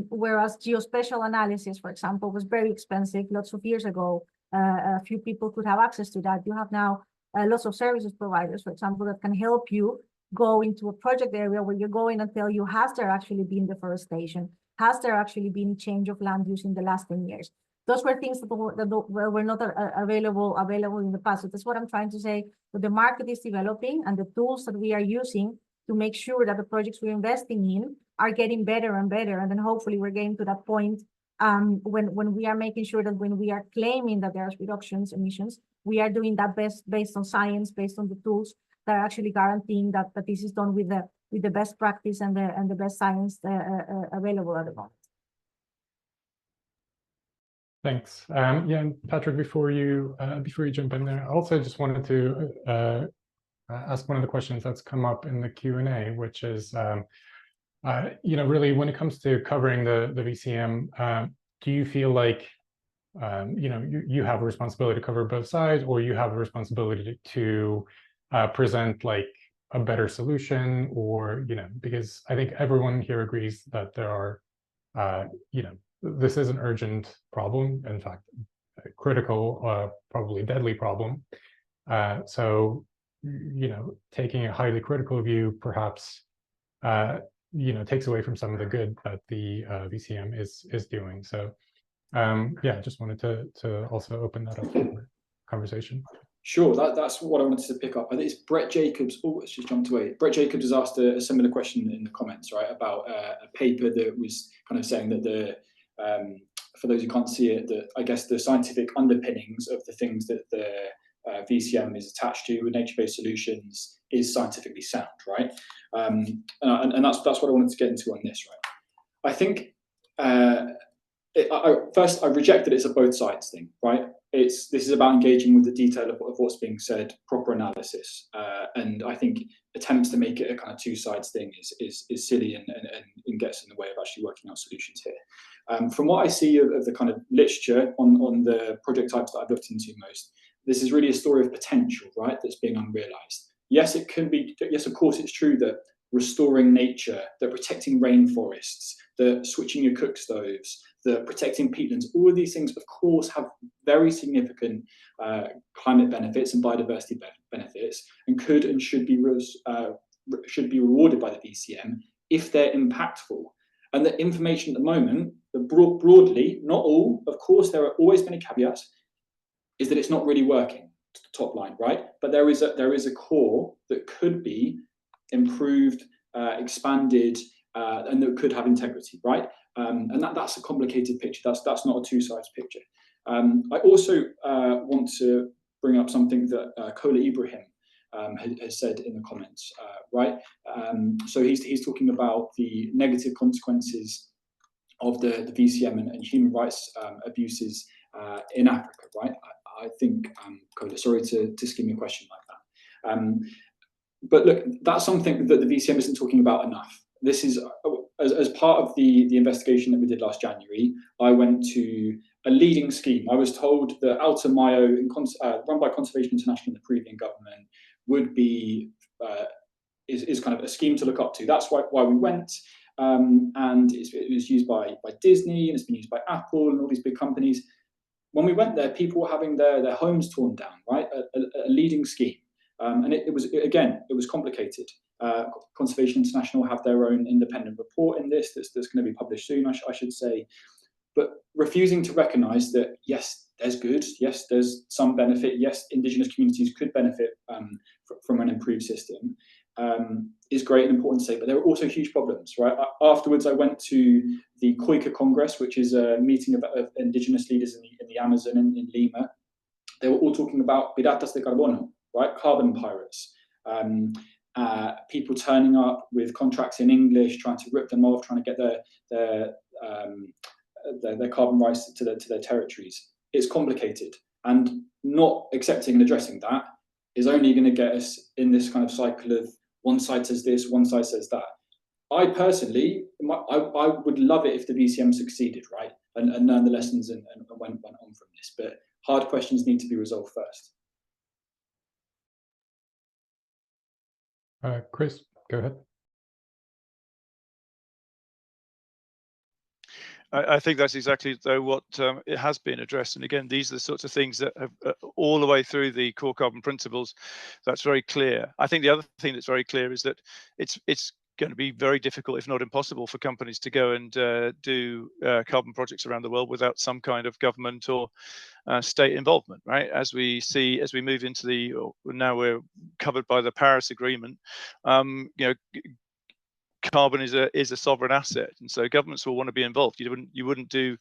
whereas geospatial analysis, for example, was very expensive lots of years ago. A few people could have access to that. You have now lots of services providers, for example, that can help you go into a project area where you go in and tell you, has there actually been deforestation? Has there actually been change of land use in the last 10 years? Those were things that were not available in the past. So that's what I'm trying to say, that the market is developing and the tools that we are using to make sure that the projects we're investing in are getting better and better. And then hopefully we're getting to that point when we are making sure that when we are claiming that there's emissions, we are doing that based on science, based on the tools that are actually guaranteeing that this is done with the best practice and the best science available at the moment. Thanks. Yeah, and Patrick, before you jump in there, I also just wanted to ask one of the questions that's come up in the Q&A, which is, really when it comes to covering the VCM, do you feel like you have a responsibility to cover both sides, or you have a responsibility to present like a better solution, or because I think everyone here agrees that there are this is an urgent problem, in fact a critical, probably deadly problem, so taking a highly critical view perhaps takes away from some of the good that the VCM is doing. So yeah, just wanted to also open that up for conversation. Sure, that's what I wanted to pick up. I think it's Brett Jacobs. Oh, it's just jumped away. Brett Jacobs has asked a similar question in the comments, right, about a paper that was kind of saying that for those who can't see it, that I guess the scientific underpinnings of the things that the VCM is attached to with nature-based solutions is scientifically sound, right? And that's what I wanted to get into on this, right? I think first I reject that it's a both sides thing, right? This is about engaging with the detail of what's being said, proper analysis, and I think attempts to make it a kind of two sides thing is silly and gets in the way of actually working out solutions here. From what I see of the kind of literature on the project types that I've looked into most, this is really a story of potential, right, that's being unrealized. Yes, it can be. Yes, of course, it's true that restoring nature, that protecting rainforests, that switching your cook stoves, that protecting peatlands, all of these things, of course, have very significant climate benefits and biodiversity benefits, and could and should be rewarded by the VCM if they're impactful. And the information at the moment, broadly, not all, of course, there are always many caveats, is that it's not really working, top line, right? But there is a core that could be improved, expanded, and that could have integrity, right? And that's a complicated picture. That's not a two-sides picture. I also want to bring up something that Kola Ibrahim has said in the comments, right? So he's talking about the negative consequences of the VCM and human rights abuses in Africa, right? I think, Kola, sorry to skim your question like that. But look, that's something that the VCM isn't talking about enough. This is, as part of the investigation that we did last January, I went to a leading scheme. I was told that Alta Mayo, run by Conservation International and the Peruvian government, would be, is kind of a scheme to look up to. That's why we went. And it was used by Disney, and it's been used by Apple and all these big companies. When we went there, people were having their homes torn down, right? A leading scheme. And it was complicated. Conservation International have their own independent report in this that's going to be published soon, I should say. But refusing to recognise that, yes, there's good, yes, there's some benefit, yes, Indigenous communities could benefit from an improved system, is great and important to say, but there are also huge problems, right? Afterwards, I went to the Koika Congress, which is a meeting of Indigenous leaders in the Amazon in Lima. They were all talking about piratas de carbono, right? Carbon pirates. People turning up with contracts in English, trying to rip them off, trying to get their carbon rights to their territories. It's complicated, and not accepting and addressing that is only going to get us in this kind of cycle of one side says this, one side says that. I personally, I would love it if the VCM succeeded, right, and learn the lessons and went on from this. But hard questions need to be resolved first. Chris, go ahead. I think that's exactly though what it has been addressed. And again, these are the sorts of things that have all the way through the core carbon principles. That's very clear. I think the other thing that's very clear is that it's going to be very difficult, if not impossible, for companies to go and do carbon projects around the world without some kind of government or state involvement, right? As we move into now we're covered by the Paris Agreement, you know, carbon is a sovereign asset, and so governments will want to be involved. You wouldn't do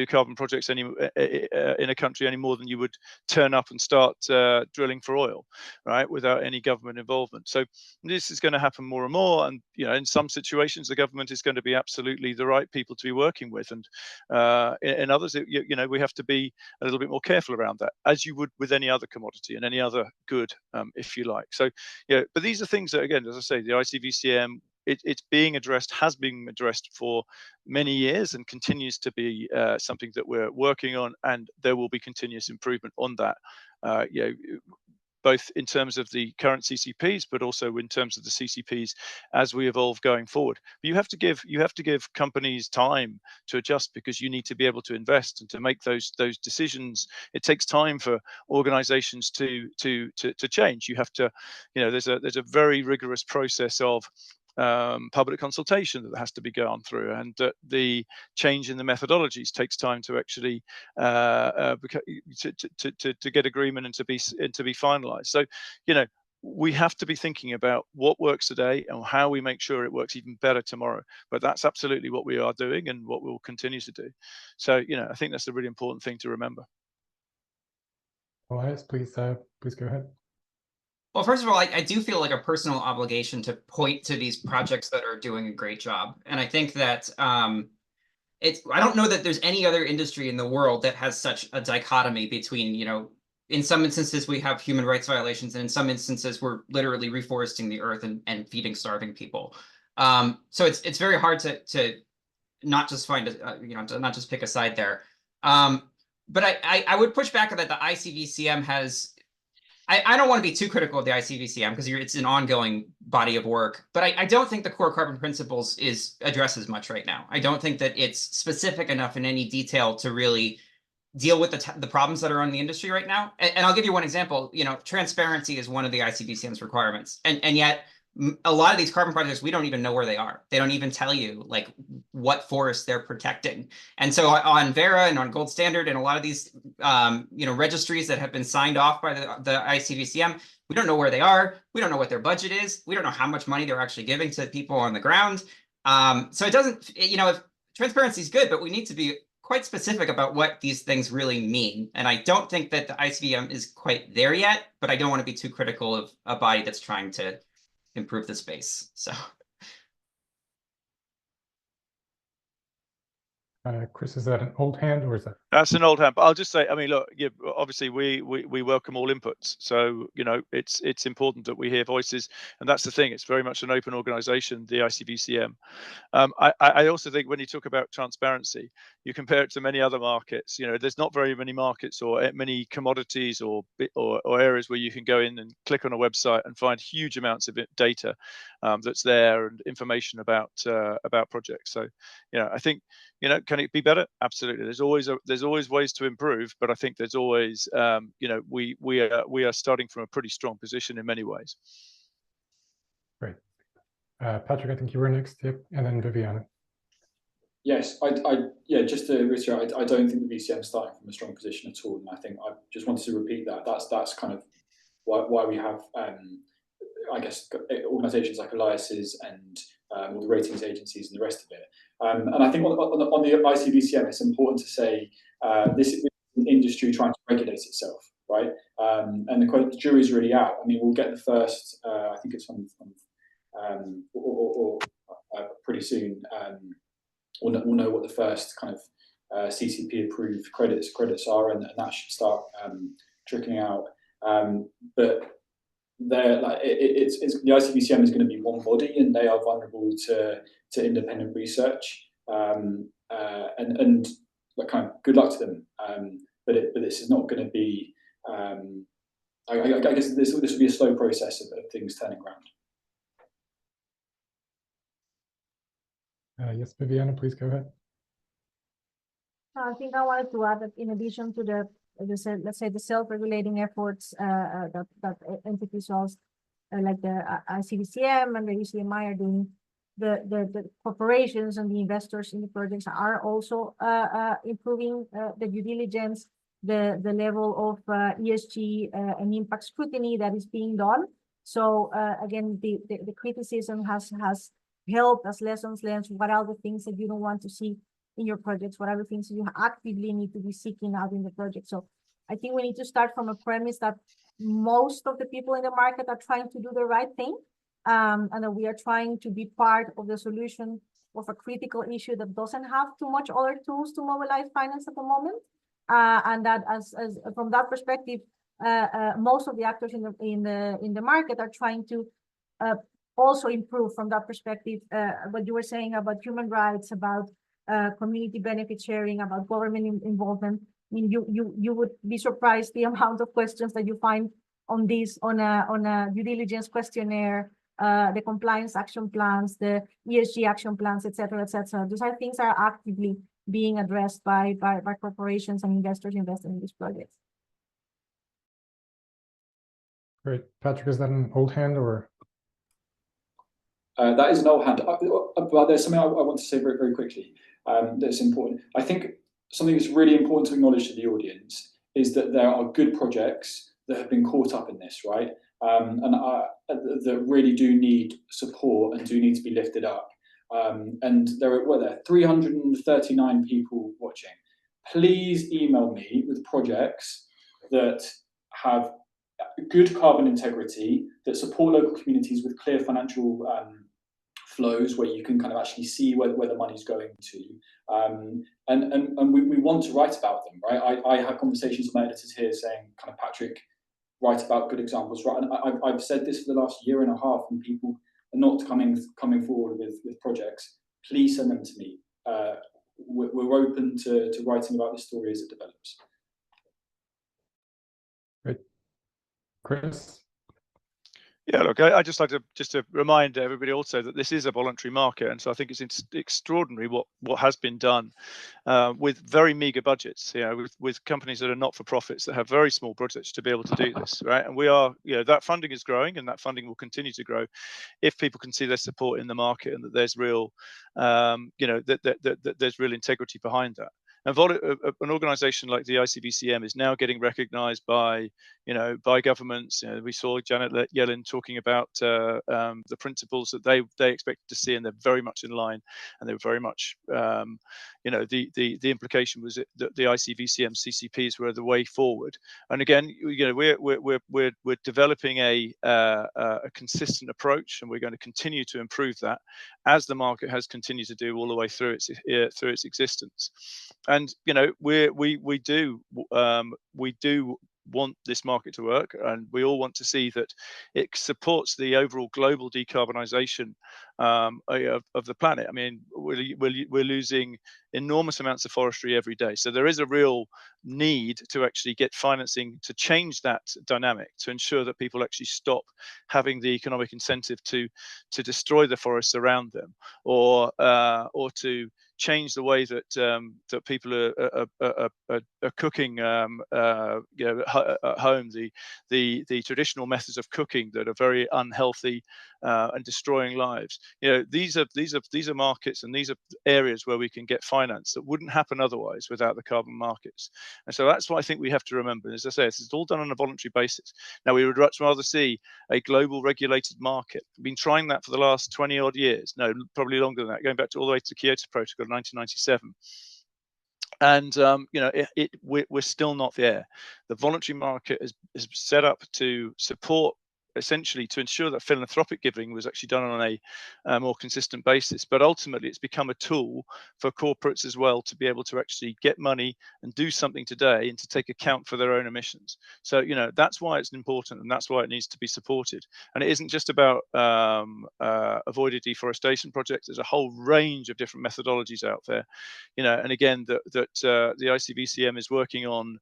carbon projects in a country any more than you would turn up and start drilling for oil, right, without any government involvement. So this is going to happen more and more, and you know, in some situations the government is going to be absolutely the right people to be working with, and in others, you know, we have to be a little bit more careful around that, as you would with any other commodity and any other good, if you like. So yeah, but these are things that, again, as I say, the ICVCM, it's being addressed, has been addressed for many years, and continues to be something that we're working on, and there will be continuous improvement on that. You know, both in terms of the current CCPs, but also in terms of the CCPs as we evolve going forward. But you have to give companies time to adjust, because you need to be able to invest and to make those decisions. It takes time for organizations to change. You have to, you know, there's a very rigorous process of public consultation that has to be gone through, and the change in the methodologies takes time to actually to get agreement and to be finalized. So, you know, we have to be thinking about what works today and how we make sure it works even better tomorrow. But that's absolutely what we are doing and what we'll continue to do. So, you know, I think that's a really important thing to remember. Elias, please go ahead. Well, first of all, I do feel like a personal obligation to point to these projects that are doing a great job. And I think that I don't know that there's any other industry in the world that has such a dichotomy between, you know, in some instances we have human rights violations, and in some instances we're literally reforesting the earth and feeding starving people. So it's very hard to not just find you know, to not just pick a side there. But I would push back that the ICVCM has. I don't want to be too critical of the ICVCM, because it's an ongoing body of work, but I don't think the core carbon principles addresses much right now. I don't think that it's specific enough in any detail to really deal with the problems that are on the industry right now. And I'll give you one example. You know, transparency is one of the ICVCM's requirements, and yet a lot of these carbon projects, we don't even know where they are. They don't even tell you like what forests they're protecting. And so on Vera and on Gold Standard and a lot of these you know, registries that have been signed off by the ICVCM, we don't know where they are. We don't know what their budget is. We don't know how much money they're actually giving to people on the ground. So it doesn't, you know, if transparency is good, but we need to be quite specific about what these things really mean. And I don't think that the ICVM is quite there yet, but I don't want to be too critical of a body that's trying to improve the space. So Chris, is that an old hand or is that? That's an old hand, but I'll just say, I mean, look, yeah, obviously we welcome all inputs. So, you know, it's important that we hear voices, and that's the thing. It's very much an open organization, the ICVCM. I also think when you talk about transparency, you compare it to many other markets. You know, there's not very many markets or many commodities or areas where you can go in and click on a website and find huge amounts of data that's there, and information about projects. So, you know, I think, you know, can it be better? Absolutely. There's always ways to improve, but I think there's always, you know, we are starting from a pretty strong position in many ways. Great. Patrick, I think you were next. Yep, and then Viviana. Yes, yeah, just to reiterate, I don't think the VCM is starting from a strong position at all, and I think I just wanted to repeat that. That's kind of why we have, I guess, organisations like Elias's and all the ratings agencies and the rest of it. And I think on the ICVCM, it's important to say this is an industry trying to regulate itself, right? And the jury's really out. I mean, we'll get the first, I think it's on pretty soon. We'll know what the first kind of CCP approved credits are, and that should start trickling out. But they're like it's the ICVCM is going to be one body, and they are vulnerable to independent research. And like, kind of good luck to them. But this is not going to be. I guess this will be a slow process of things turning around. Yes, Viviana, please go ahead. I think I wanted to add that in addition to the let's say the self-regulating efforts that entities like the ICVCM and the UCMI are doing, the corporations and the investors in the projects are also improving the due diligence, the level of ESG and impact scrutiny that is being done. So again, the criticism has helped as lessons learned. What are the things that you don't want to see in your projects? What are the things you actively need to be seeking out in the project? So I think we need to start from a premise that most of the people in the market are trying to do the right thing, and that we are trying to be part of the solution of a critical issue that doesn't have too much other tools to mobilize finance at the moment, and that as from that perspective, most of the actors in the market are trying to also improve from that perspective. What you were saying about human rights, about community benefit sharing, about government involvement. I mean, you would be surprised the amount of questions that you find on this on a due diligence questionnaire, the compliance action plans, the ESG action plans, etc., etc. Those are things that are actively being addressed by corporations and investors investing in these projects. Great, Patrick, is that an old hand or? That is an old hand, but there's something I want to say very, very quickly that's important. I think something that's really important to acknowledge to the audience is that there are good projects that have been caught up in this, right? And that really do need support and do need to be lifted up. And there were 339 people watching. Please email me with projects that have good carbon integrity, that support local communities with clear financial flows where you can kind of actually see where the money's going to. And we want to write about them, right? I have conversations with my editors here saying, kind of, Patrick, write about good examples, right? And I've said this for the last year and a half, and people are not coming forward with projects. Please send them to me. We're open to writing about this story as it develops. Great. Chris? Yeah, look, I just like to remind everybody also that this is a voluntary market, and so I think it's extraordinary what has been done with very meager budgets. You know, with companies that are not for profits that have very small budgets to be able to do this, right? And we are, you know, that funding is growing, and that funding will continue to grow if people can see their support in the market and that there's real, you know, that there's real integrity behind that. And an organisation like the ICVCM is now getting recognised by, you know, by governments. You know, we saw Janet Yellen talking about the principles that they expected to see, and they're very much in line. And they were very much, you know, the implication was that the ICVCM CCPs were the way forward. And again, you know, we're developing a consistent approch, and we're going to continue to improve that as the market has continued to do all the way through its existence. And you know, we do want this market to work, and we all want to see that it supports the overall global decarbonisation of the planet. I mean, we're losing enormous amounts of forestry every day, so there is a real need to actually get financing to change that dynamic, to ensure that people actually stop having the economic incentive to destroy the forests around them, or to change the way that that people are cooking, you know, at home. The traditional methods of cooking that are very unhealthy and destroying lives. You know, these are markets, and these are areas where we can get finance that wouldn't happen otherwise without the carbon markets. And so that's what I think we have to remember. As I say, it's all done on a voluntary basis. Now, we would much rather see a global regulated market. We've been trying that for the last 20 odd years. No, probably longer than that, going back to all the way to the Kyoto Protocol, 1997. And you know, we're still not there. The voluntary market is set up to support essentially to ensure that philanthropic giving was actually done on a more consistent basis. But ultimately, it's become a tool for corporates as well to be able to actually get money and do something today and to take account for their own emissions. So, that's why it's important, and that's why it needs to be supported. And it isn't just about avoided deforestation projects. There's a whole range of different methodologies out there, and again, that the ICVCM is working on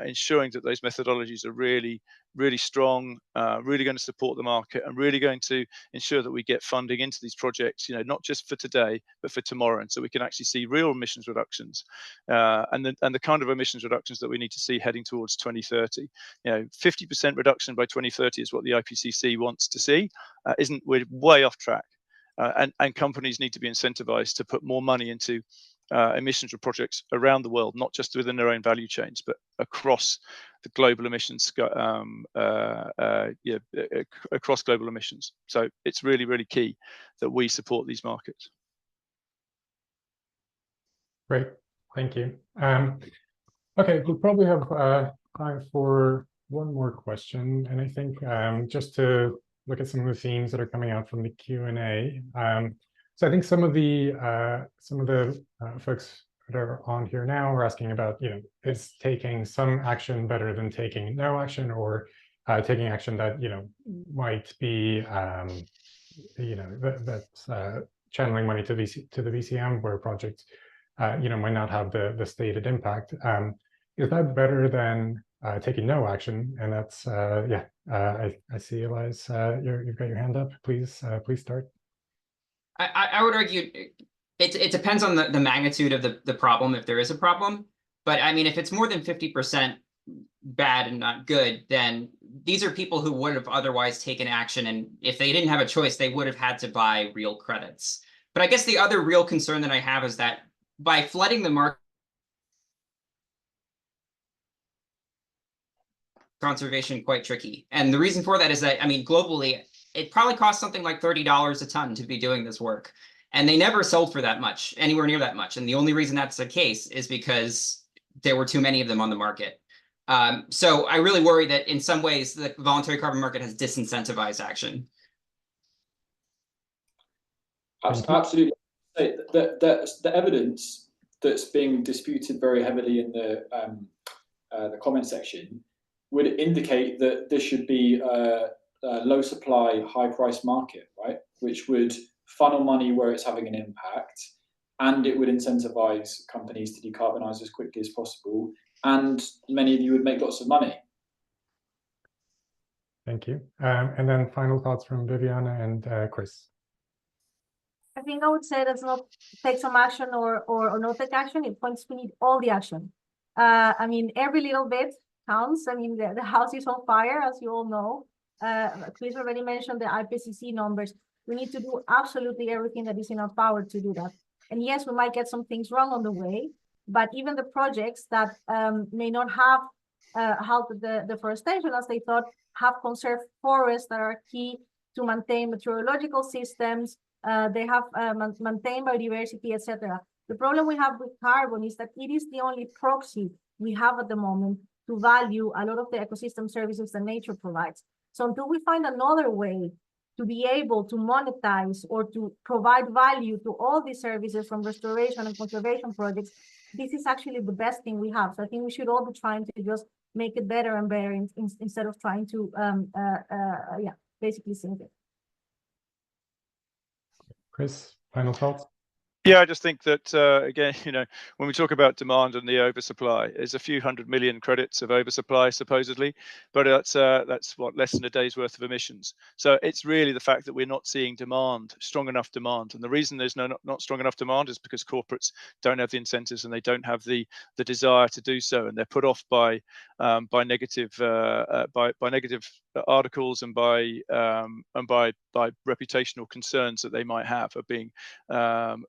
ensuring that those methodologies are really, really strong, really going to support the market, and really going to ensure that we get funding into these projects, not just for today, but for tomorrow. And so we can actually see real emissions reductions, and the kind of emissions reductions that we need to see heading towards 2030. 50% reduction by 2030 is what the IPCC wants to see. We're way off track, and companies need to be incentivized to put more money into emissions projects around the world, not just within their own value chains, but across the global emissions, across global emissions. So it's really, really key that we support these markets. Great, thank you. Okay, we'll probably have time for one more question, and I think just to look at some of the themes that are coming out from the Q&A. So I think some of the folks that are on here now are asking about, is taking some action better than taking no action, or taking action that might be that's channeling money to the VCM, where projects might not have the stated impact. Is that better than taking no action? And that's I see, Elias, you've got your hand up. Please start. I would argue it depends on the magnitude of the problem, if there is a problem. But I mean, if it's more than 50% bad and not good, then these are people who would have otherwise taken action. And if they didn't have a choice, they would have had to buy real credits. But I guess the other real concern that I have is that by flooding the market, conservation quite tricky. And the reason for that is that, I mean, globally, it probably costs something like $30 a ton to be doing this work. And they never sold for that much, anywhere near that much. And the only reason that's the case is because there were too many of them on the market. So I really worry that in some ways the voluntary carbon market has disincentivized action. Absolutely. The evidence that's being disputed very heavily in the comment section would indicate that this should be a low supply, high price market, right? Which would funnel money where it's having an impact, and it would incentivize companies to decarbonize as quickly as possible, and many of you would make lots of money. Thank you. And then final thoughts from Viviana and Chris. I think I would say that's not take some action or not take action. It points we need all the action. I mean, every little bit counts. I mean, the house is on fire, as you all know. Chris already mentioned the IPCC numbers. We need to do absolutely everything that is in our power to do that. And yes, we might get some things wrong on the way, but even the projects that may not have halted the deforestation as they thought, have conserved forests that are key to maintain meteorological systems. They have maintained biodiversity, etc. The problem we have with carbon is that it is the only proxy we have at the moment to value a lot of the ecosystem services that nature provides. So until we find another way to be able to monetize or to provide value to all these services from restoration and conservation projects, this is actually the best thing we have. So I think we should all be trying to just make it better and better instead of trying to basically sink it. Chris, final thoughts? Yeah, I just think that, again, when we talk about demand and the oversupply, there's a few 100 million credits of oversupply, supposedly, but that's what, less than a day's worth of emissions. So it's really the fact that we're not seeing demand, strong enough demand. And the reason there's not strong enough demand is because corporates don't have the incentives and they don't have the desire to do so. And they're put off by negative articles and by reputational concerns that they might have of being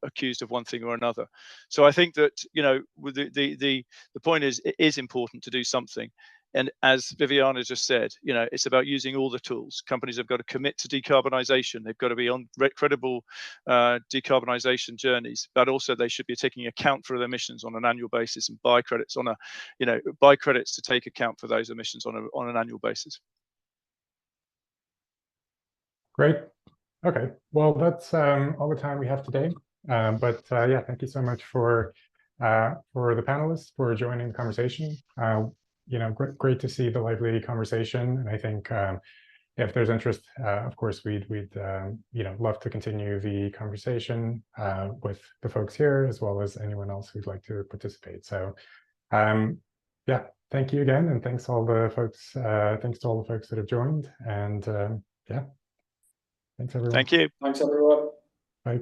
accused of one thing or another. So I think that the point is, it is important to do something. And as Viviana just said, it's about using all the tools. Companies have got to commit to decarbonisation. They've got to be on credible decarbonisation journeys, but also they should be taking account for their emissions on an annual basis and buy credits buy credits to take account for those emissions on an annual basis. Great. Okay. Well, that's all the time we have today. But yeah, thank you so much for the panelists for joining the conversation. You know, great to see the lively conversation, and I think if there's interest, of course, we'd you know, love to continue the conversation with the folks here, as well as anyone else who'd like to participate. So yeah, thank you again, and thanks all the folks. Thanks to all the folks that have joined, and yeah, thanks everyone. Thank you. Thanks, everyone. Bye.